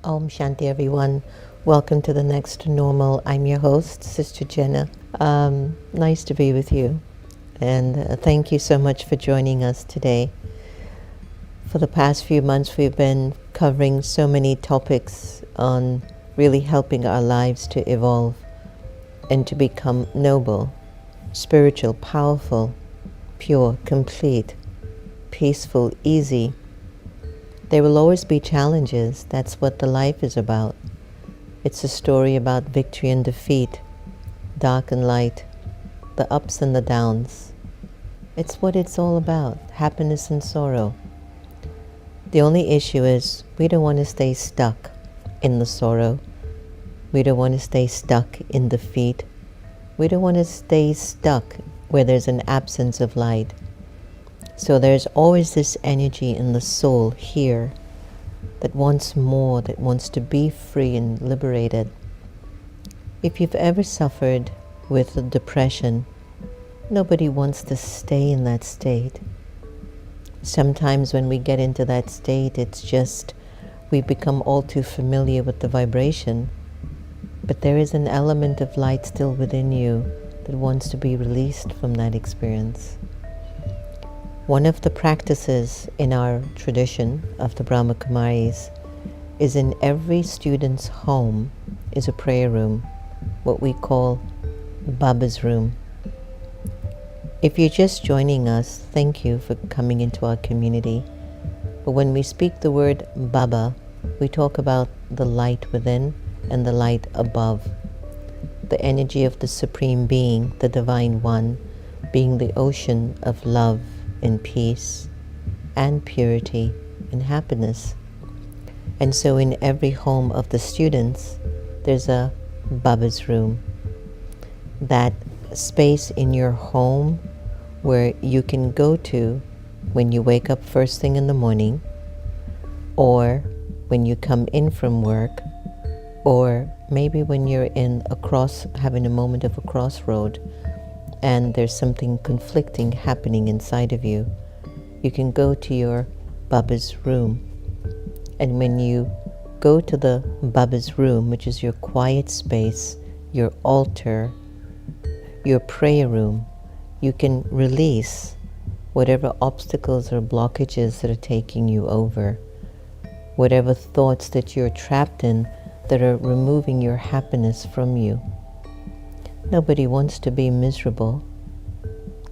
Om Shanti, everyone. Welcome to the next normal. I'm your host, Sister Jenna. Nice to be with you. And thank you so much for joining us today. For the past few months, we've been covering so many topics on really helping our lives to evolve and to become noble, spiritual, powerful, pure, complete, peaceful, easy. There will always be challenges. That's what the life is about. It's a story about victory and defeat, dark and light, the ups and the downs. It's what it's all about, happiness and sorrow. The only issue is we don't want to stay stuck in the sorrow. We don't want to stay stuck in defeat. We don't want to stay stuck where there's an absence of light. So there's always this energy in the soul here that wants more, that wants to be free and liberated. If you've ever suffered with depression, nobody wants to stay in that state. Sometimes when we get into that state, it's just we become all too familiar with the vibration. But there is an element of light still within you that wants to be released from that experience. One of the practices in our tradition of the Brahma Kumaris is in every student's home is a prayer room, what we call Baba's room. If you're just joining us, thank you for coming into our community. But when we speak the word Baba, we talk about the light within and the light above. The energy of the Supreme Being, the Divine One, being the ocean of love and peace and purity and happiness. And so in every home of the students, there's a Baba's room. That space in your home where you can go to when you wake up first thing in the morning, or when you come in from work, or maybe when you're having a moment of a crossroad and there's something conflicting happening inside of you. You can go to your Baba's room. And when you go to the Baba's room, which is your quiet space, your altar, your prayer room, you can release whatever obstacles or blockages that are taking you over, whatever thoughts that you're trapped in that are removing your happiness from you. Nobody wants to be miserable.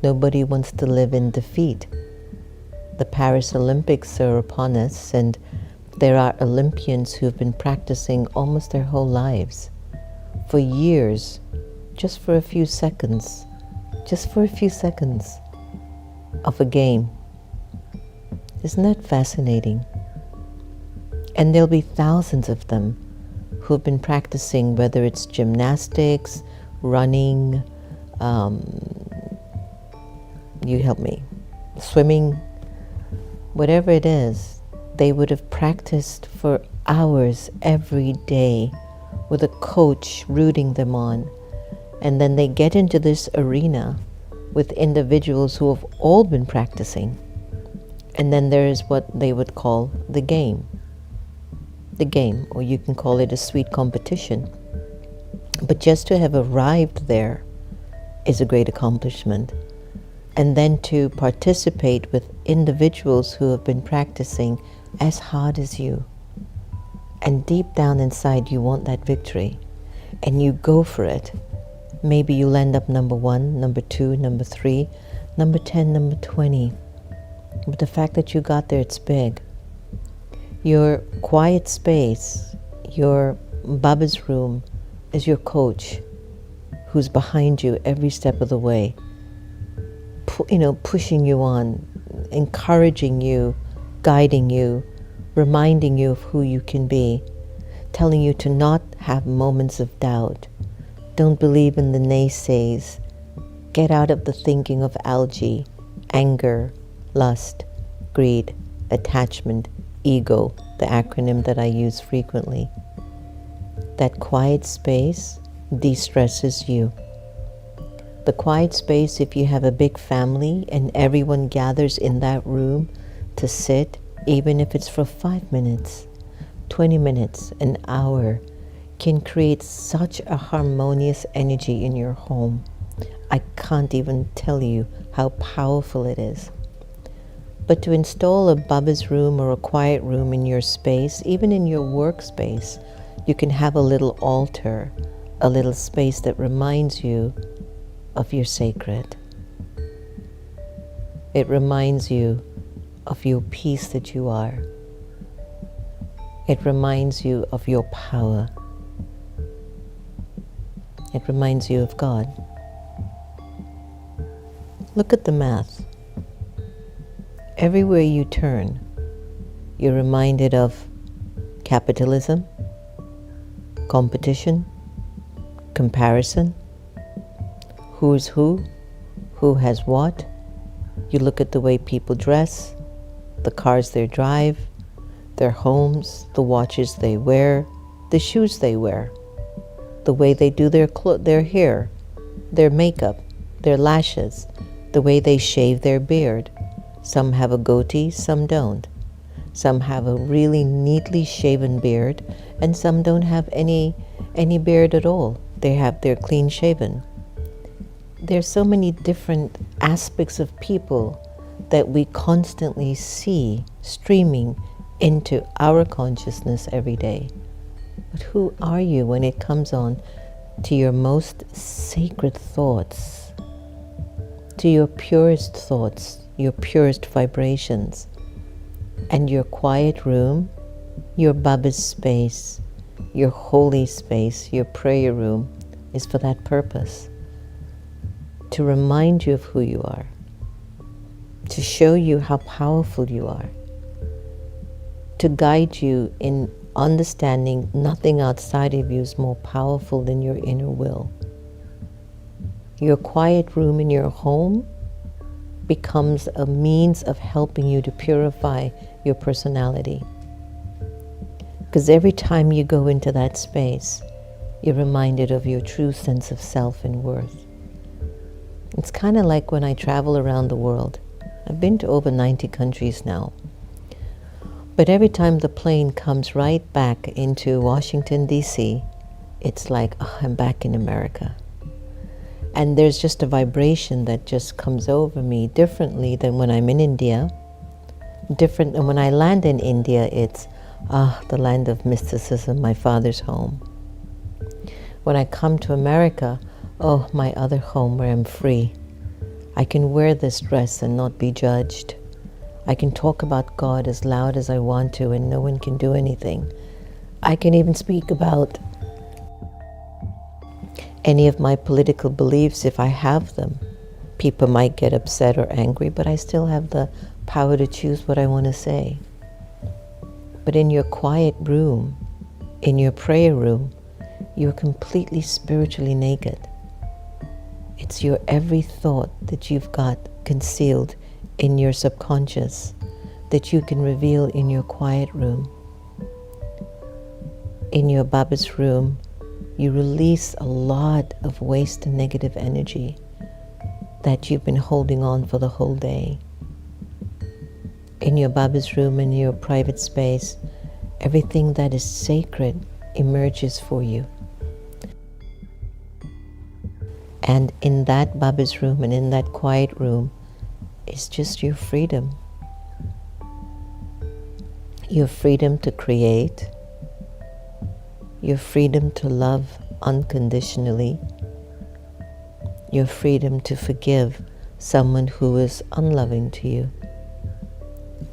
Nobody wants to live in defeat. The Paris Olympics are upon us, and there are Olympians who've been practicing almost their whole lives, for years, just for a few seconds of a game. Isn't that fascinating? And there'll be thousands of them who've been practicing, whether it's gymnastics, running, you help me, swimming, whatever it is. They would have practiced for hours every day with a coach rooting them on. And then they get into this arena with individuals who have all been practicing. And then there is what they would call the game. The game, or you can call it a sweet competition. But just to have arrived there is a great accomplishment. And then to participate with individuals who have been practicing as hard as you. And deep down inside you want that victory. And you go for it. Maybe you'll end up number 1, number 2, number 3, number 10, number 20. But the fact that you got there, it's big. Your quiet space, your Baba's room, is your coach who's behind you every step of the way, pushing you on, encouraging you, guiding you, reminding you of who you can be, telling you to not have moments of doubt. Don't believe in the naysays. Get out of the thinking of algae, anger, lust, greed, attachment, ego, the acronym that I use frequently. That quiet space de-stresses you. The quiet space, if you have a big family and everyone gathers in that room to sit, even if it's for 5 minutes, 20 minutes, an hour can create such a harmonious energy in your home. I can't even tell you how powerful it is. But to install a Baba's room or a quiet room in your space, even in your workspace, you can have a little altar, a little space that reminds you of your sacred. It reminds you of your peace that you are. It reminds you of your power. It reminds you of God. Look at the math. Everywhere you turn, you're reminded of capitalism, competition, comparison, who's who has what. You look at the way people dress, the cars they drive, their homes, the watches they wear, the shoes they wear, the way they do their hair, their makeup, their lashes, the way they shave their beard. Some have a goatee, some don't. Some have a really neatly shaven beard, and some don't have any beard at all. They're clean shaven. There's so many different aspects of people that we constantly see streaming into our consciousness every day. But who are you when it comes on to your most sacred thoughts, to your purest thoughts, your purest vibrations, and your quiet room, your Baba's space, your holy space, your prayer room is for that purpose. To remind you of who you are, to show you how powerful you are, to guide you in understanding nothing outside of you is more powerful than your inner will. Your quiet room in your home becomes a means of helping you to purify your personality. Because every time you go into that space, you're reminded of your true sense of self and worth. It's kind of like when I travel around the world. I've been to over 90 countries now. But every time the plane comes right back into Washington D.C, it's like, oh, I'm back in America. And there's just a vibration that just comes over me differently than when I'm in India. Different than when I land in India, it's, the land of mysticism, my father's home. When I come to America, oh, my other home where I'm free. I can wear this dress and not be judged. I can talk about God as loud as I want to and no one can do anything. I can even speak about any of my political beliefs if I have them. People might get upset or angry, but I still have the power to choose what I want to say. But in your quiet room, in your prayer room, you're completely spiritually naked. It's your every thought that you've got concealed in your subconscious that you can reveal in your quiet room. In your Baba's room, you release a lot of waste and negative energy that you've been holding on for the whole day. In your Baba's room, in your private space, everything that is sacred emerges for you. And in that Baba's room and in that quiet room is just your freedom. Your freedom to create, your freedom to love unconditionally, your freedom to forgive someone who is unloving to you.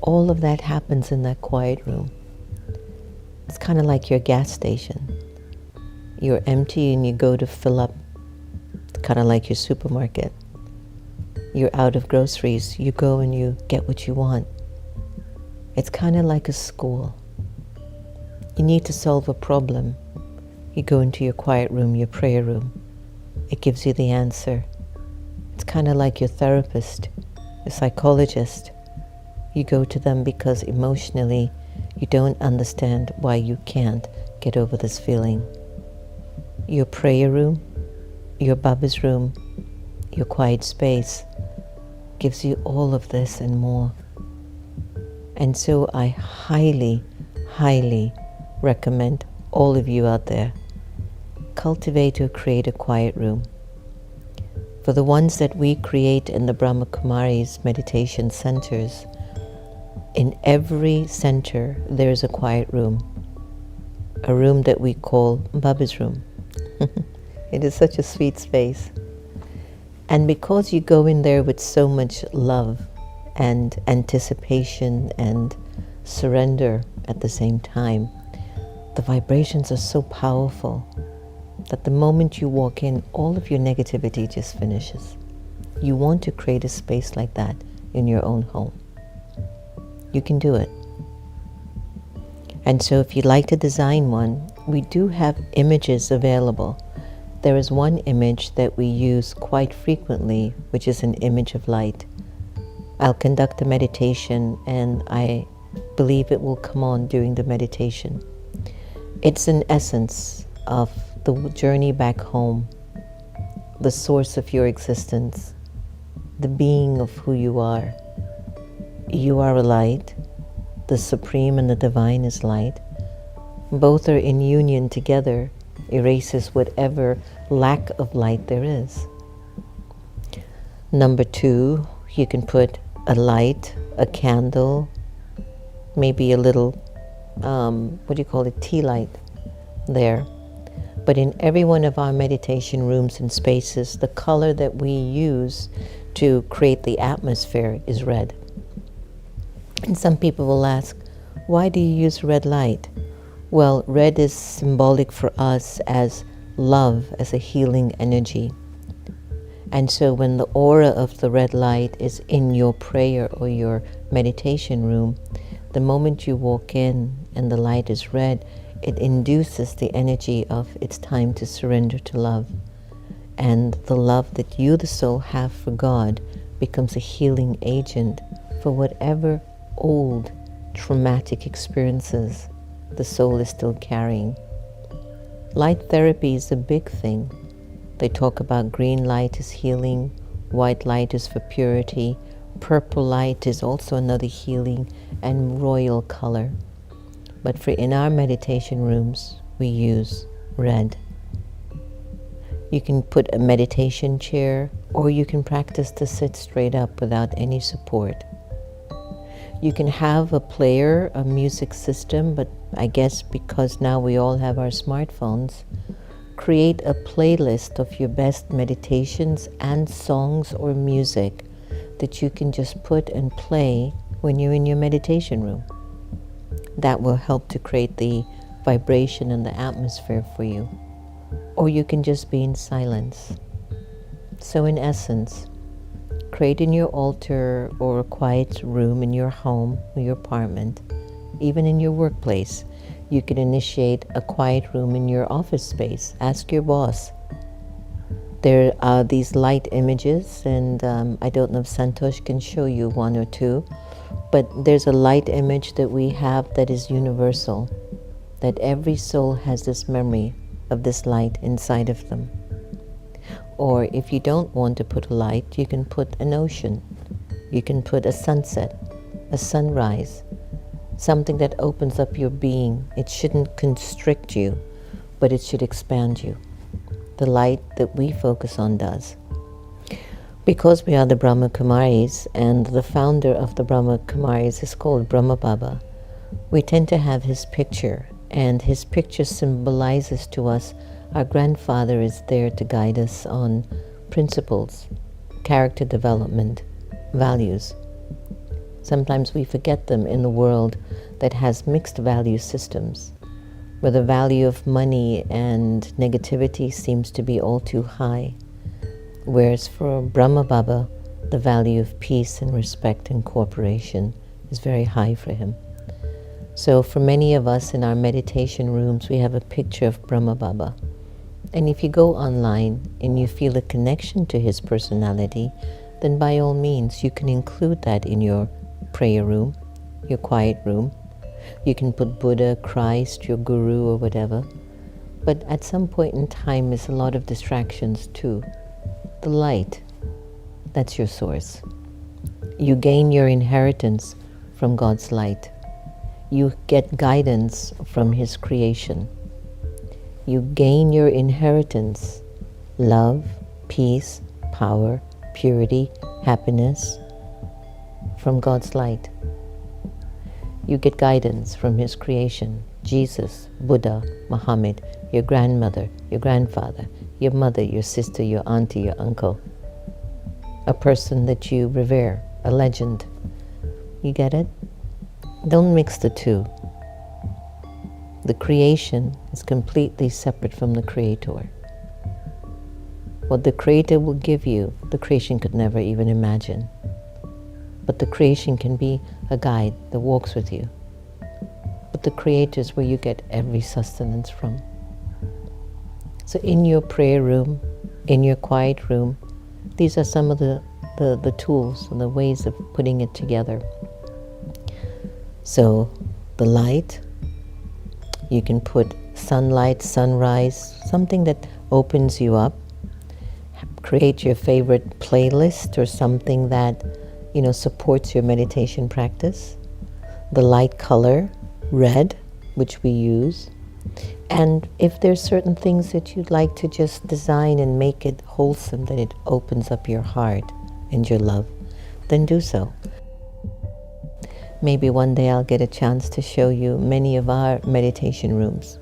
All of that happens in that quiet room. It's kind of like your gas station. You're empty and you go to fill up. It's kind of like your supermarket. You're out of groceries. You go and you get what you want. It's kind of like a school. You need to solve a problem. You go into your quiet room, your prayer room. It gives you the answer. It's kind of like your therapist, your psychologist. You go to them because emotionally you don't understand why you can't get over this feeling. Your prayer room, your Baba's room, your quiet space gives you all of this and more. And so I highly, highly recommend all of you out there cultivate or create a quiet room. For the ones that we create in the Brahma Kumaris Meditation Centers, in every center there is a quiet room, a room that we call Baba's room. It is such a sweet space. And because you go in there with so much love and anticipation and surrender at the same time, the vibrations are so powerful that the moment you walk in, all of your negativity just finishes. You want to create a space like that in your own home. You can do it. And so if you'd like to design one, we do have images available. There is one image that we use quite frequently, which is an image of light. I'll conduct a meditation, and I believe it will come on during the meditation. It's an essence of the journey back home, the source of your existence, the being of who you are. You are a light. The Supreme and the Divine is light. Both are in union together, erases whatever lack of light there is. Number 2, you can put a light, a candle, maybe a little, tea light there. But in every one of our meditation rooms and spaces, the color that we use to create the atmosphere is red. And some people will ask, why do you use red light? Well, red is symbolic for us as love, as a healing energy. And so when the aura of the red light is in your prayer or your meditation room, the moment you walk in and the light is red, it induces the energy of it's time to surrender to love. And the love that you, the soul, have for God becomes a healing agent for whatever old traumatic experiences the soul is still carrying. Light therapy is a big thing. They talk about green light is healing, white light is for purity, purple light is also another healing, and royal color. But for in our meditation rooms, we use red. You can put a meditation chair, or you can practice to sit straight up without any support. You can have a player, a music system, but I guess because now we all have our smartphones, create a playlist of your best meditations and songs or music that you can just put and play when you're in your meditation room. That will help to create the vibration and the atmosphere for you. Or you can just be in silence. So in essence, create in your altar or a quiet room in your home or your apartment, even in your workplace. You can initiate a quiet room in your office space. Ask your boss. There are these light images, and I don't know if Santosh can show you one or two, but there's a light image that we have that is universal, that every soul has this memory of this light inside of them. Or if you don't want to put a light, you can put an ocean. You can put a sunset, a sunrise, something that opens up your being. It shouldn't constrict you, but it should expand you. The light that we focus on does. Because we are the Brahma Kumaris, and the founder of the Brahma Kumaris is called Brahma Baba, we tend to have his picture, and his picture symbolizes to us our grandfather is there to guide us on principles, character development, values. Sometimes we forget them in a world that has mixed value systems, where the value of money and negativity seems to be all too high. Whereas for Brahma Baba, the value of peace and respect and cooperation is very high for him. So for many of us in our meditation rooms, we have a picture of Brahma Baba. And if you go online and you feel a connection to his personality, then by all means, you can include that in your prayer room, your quiet room. You can put Buddha, Christ, your guru or whatever. But at some point in time, there's a lot of distractions too. The light, that's your source. You gain your inheritance from God's light. You get guidance from His creation. You gain your inheritance, love, peace, power, purity, happiness from God's light. You get guidance from His creation, Jesus, Buddha, Muhammad, your grandmother, your grandfather, your mother, your sister, your auntie, your uncle, a person that you revere, a legend. You get it? Don't mix the two. The creation is completely separate from the Creator. What the Creator will give you, the creation could never even imagine. But the creation can be a guide that walks with you. But the Creator is where you get every sustenance from. So in your prayer room, in your quiet room, these are some of the tools and the ways of putting it together. So the light, you can put sunlight, sunrise, something that opens you up. Create your favorite playlist or something that, supports your meditation practice. The light color, red, which we use. And if there's certain things that you'd like to just design and make it wholesome, that it opens up your heart and your love, then do so. Maybe one day I'll get a chance to show you many of our meditation rooms.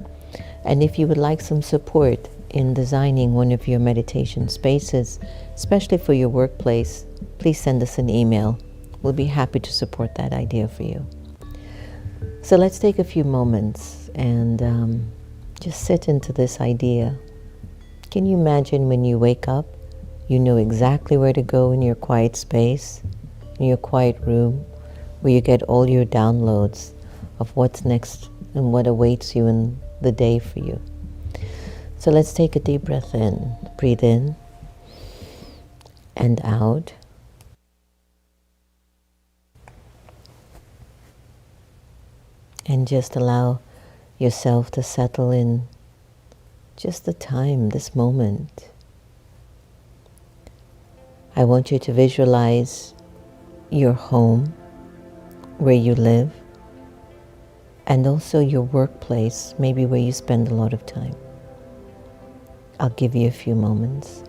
And if you would like some support in designing one of your meditation spaces, especially for your workplace, please send us an email. We'll be happy to support that idea for you. So let's take a few moments and just sit into this idea. Can you imagine when you wake up, you know exactly where to go in your quiet space, in your quiet room, where you get all your downloads of what's next and what awaits you in the day for you. So let's take a deep breath in. Breathe in and out. And just allow yourself to settle in just the time, this moment. I want you to visualize your home, where you live, and also your workplace, maybe where you spend a lot of time. I'll give you a few moments.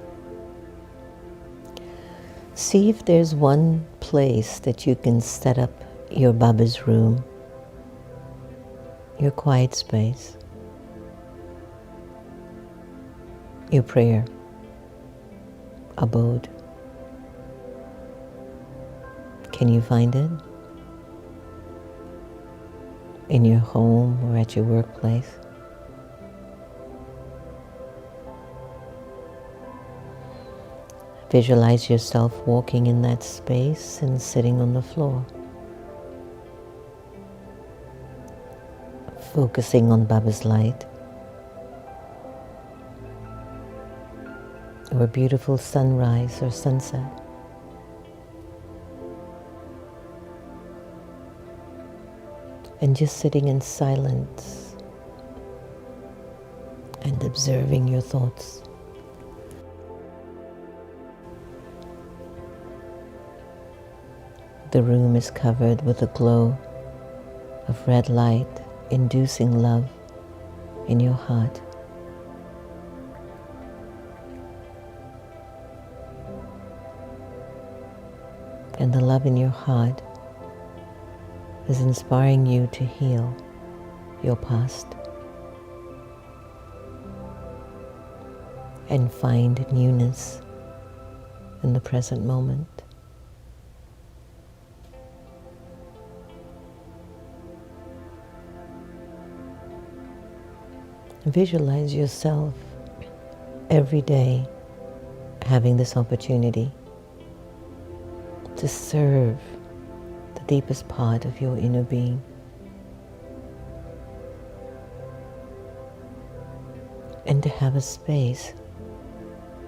See if there's one place that you can set up your Baba's room, your quiet space, your prayer abode. Can you find it? In your home or at your workplace? Visualize yourself walking in that space and sitting on the floor, focusing on Baba's light, or a beautiful sunrise or sunset. And just sitting in silence and observing your thoughts. The room is covered with a glow of red light, inducing love in your heart. And the love in your heart is inspiring you to heal your past and find newness in the present moment. Visualize yourself every day having this opportunity to serve the deepest part of your inner being. And to have a space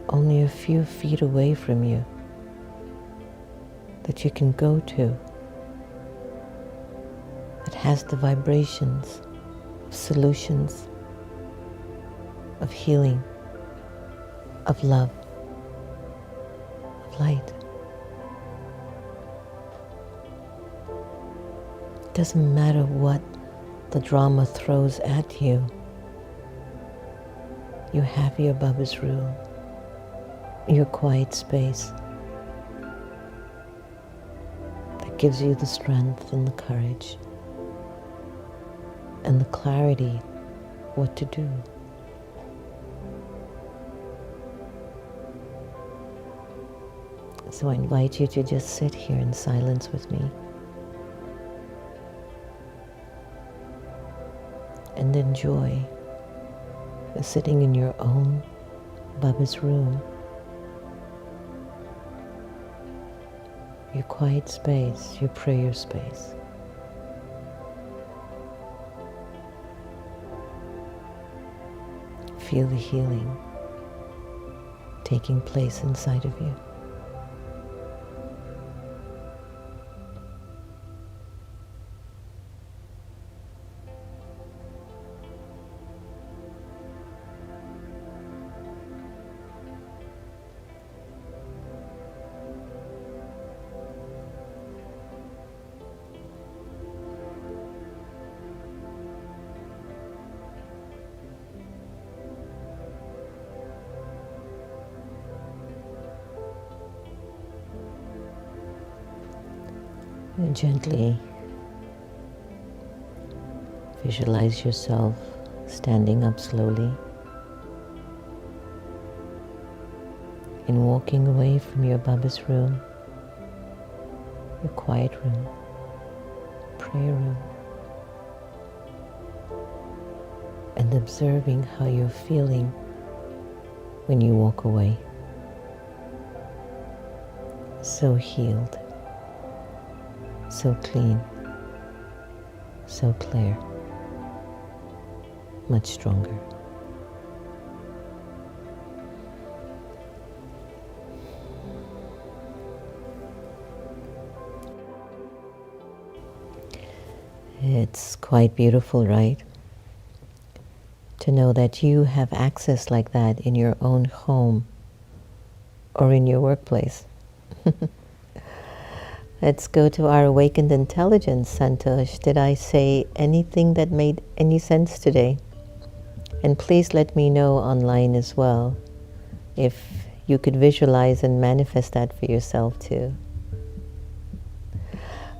only a few feet away from you that you can go to, that has the vibrations of solutions, of healing, of love, of light. It doesn't matter what the drama throws at you, you have your Baba's room, your quiet space that gives you the strength and the courage and the clarity what to do. So I invite you to just sit here in silence with me and enjoy sitting in your own Baba's room, your quiet space, your prayer space. Feel the healing taking place inside of you. And gently visualize yourself standing up slowly and walking away from your Baba's room, your quiet room, prayer room, and observing how you're feeling when you walk away. So healed, so clean, so clear, much stronger. It's quite beautiful, right? To know that you have access like that in your own home or in your workplace. Let's go to our Awakened Intelligence. Santosh, did I say anything that made any sense today? And please let me know online as well if you could visualize and manifest that for yourself too.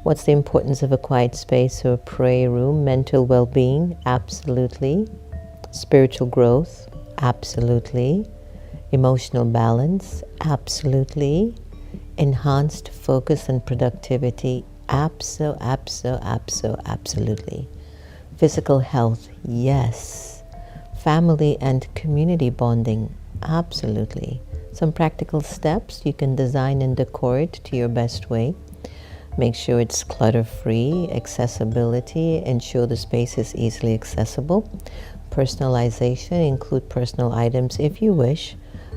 What's the importance of a quiet space or a prayer room? Mental well-being? Absolutely. Spiritual growth? Absolutely. Emotional balance? Absolutely. Enhanced focus and productivity? Absolutely. Physical health? Yes. Family and community bonding? Absolutely. Some practical steps you can design and decor it to your best way. Make sure it's clutter-free. Accessibility, ensure the space is easily accessible. Personalization, include personal items if you wish.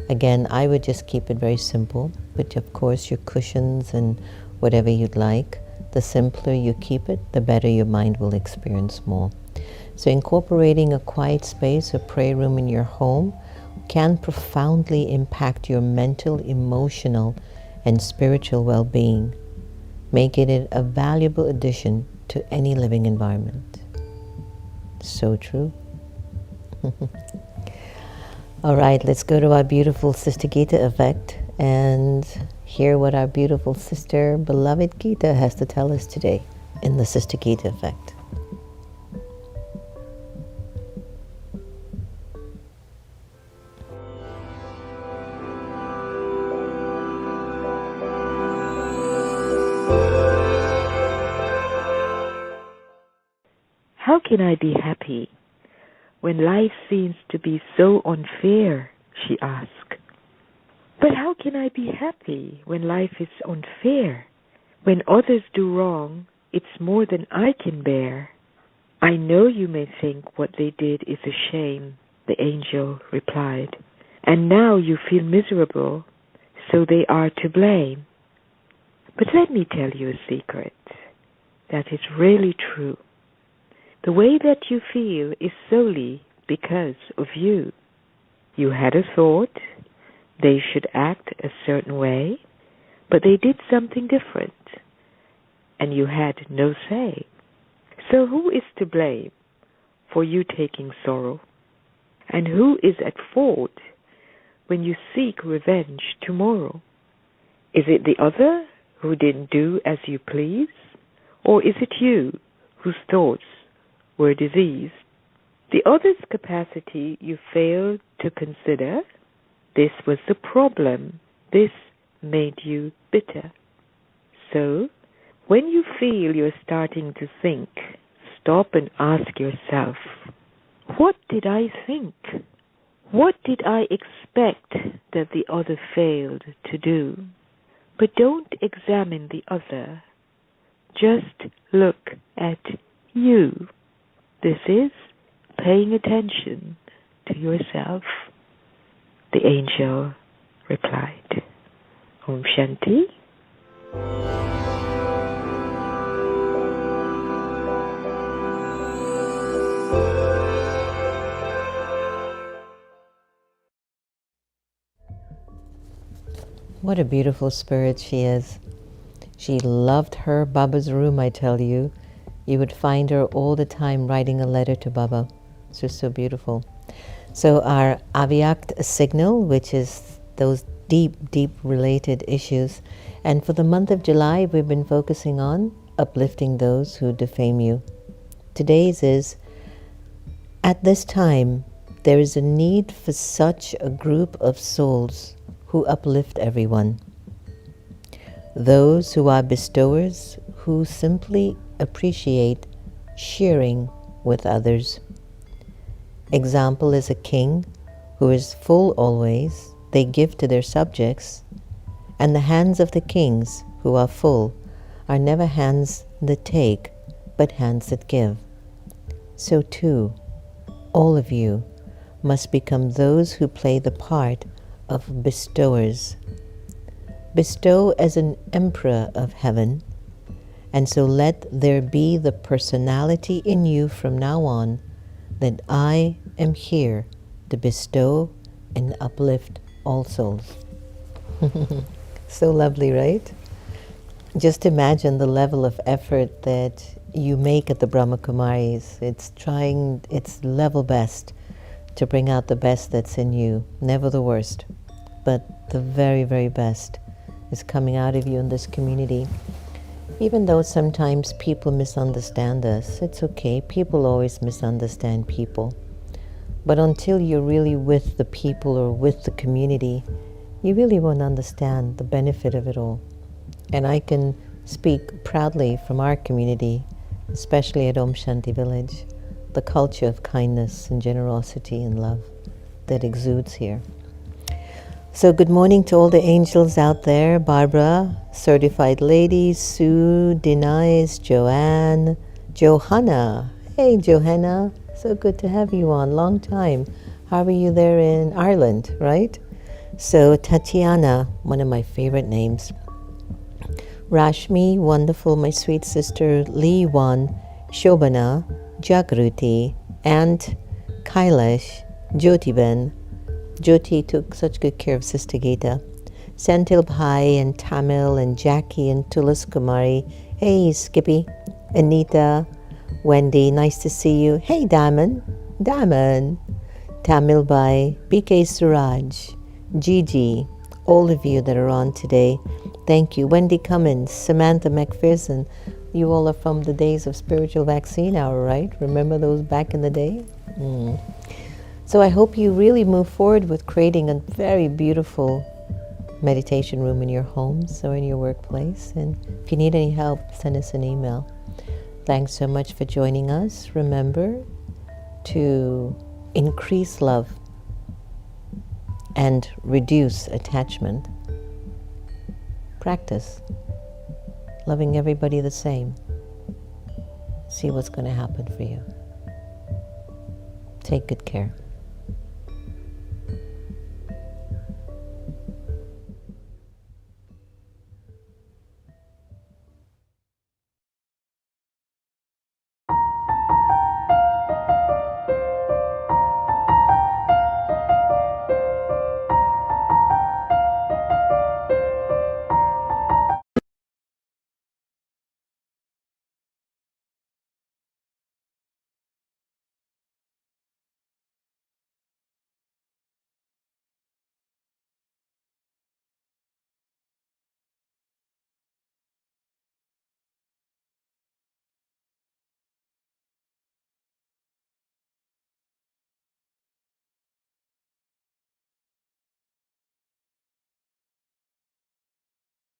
Again, I would just keep it very simple, but of course your cushions and whatever you'd like. The simpler you keep it, the better your mind will experience more. So incorporating a quiet space or prayer room in your home can profoundly impact your mental, emotional, and spiritual well-being, making it a valuable addition to any living environment. So true. All right, let's go to our beautiful Sister Gita effect and hear what our beautiful sister, beloved Gita, has to tell us today in the Sister Gita effect. How can I be happy when life seems to be so unfair? She asked. But how can I be happy when life is unfair? When others do wrong, it's more than I can bear. I know you may think what they did is a shame, the angel replied. And now you feel miserable, so they are to blame. But let me tell you a secret that is really true. The way that you feel is solely because of you. You had a thought, they should act a certain way, but they did something different, and you had no say. So who is to blame for you taking sorrow? And who is at fault when you seek revenge tomorrow? Is it the other who didn't do as you please? Or is it you whose thoughts were diseased? The other's capacity you failed to consider? This was the problem. This made you bitter. So, when you feel you're starting to think, stop and ask yourself, what did I think? What did I expect that the other failed to do? But don't examine the other. Just look at you. This is paying attention to yourself. The angel replied, Om Shanti. What a beautiful spirit she is. She loved her Baba's room, I tell you. You would find her all the time writing a letter to Baba. It's just so beautiful. So our Avyakt signal, which is those deep, deep related issues. And for the month of July, we've been focusing on uplifting those who defame you. Today's is, at this time, there is a need for such a group of souls who uplift everyone. Those who are bestowers, who simply appreciate sharing with others. Example is a king who is full always, they give to their subjects, and the hands of the kings who are full are never hands that take, but hands that give. So too, all of you must become those who play the part of bestowers. Bestow as an emperor of heaven, and so let there be the personality in you from now on that I am here to bestow and uplift all souls. So lovely, right? Just imagine the level of effort that you make at the Brahma Kumaris. It's trying its level best to bring out the best that's in you, never the worst, but the very, very best is coming out of you in this community. Even though sometimes people misunderstand us, it's okay. People always misunderstand people. But until you're really with the people or with the community, you really won't understand the benefit of it all. And I can speak proudly from our community, especially at Om Shanti Village, the culture of kindness and generosity and love that exudes here. So good morning to all the angels out there. Barbara, Certified Lady, Sue, Denise, Joanne, Johanna. Hey Johanna, so good to have you on. Long time. How are you there in Ireland, right? So Tatiana, one of my favorite names. Rashmi, wonderful, my sweet sister. Lee Wan, Shobana, Jagruti, and Kailash, Jyotiben. Jyoti took such good care of Sister Gita. Senthil Bhai and Tamil and Jackie and Tulas Kumari. Hey Skippy, Anita, Wendy, nice to see you. Hey Diamond, Tamil Bhai, BK Suraj, Gigi, all of you that are on today. Thank you. Wendy Cummins, Samantha McPherson. You all are from the days of Spiritual Vaccine Hour, right? Remember those back in the day? So I hope you really move forward with creating a very beautiful meditation room in your homes or in your workplace. And if you need any help, send us an email. Thanks so much for joining us. Remember to increase love and reduce attachment. Practice loving everybody the same. See what's going to happen for you. Take good care.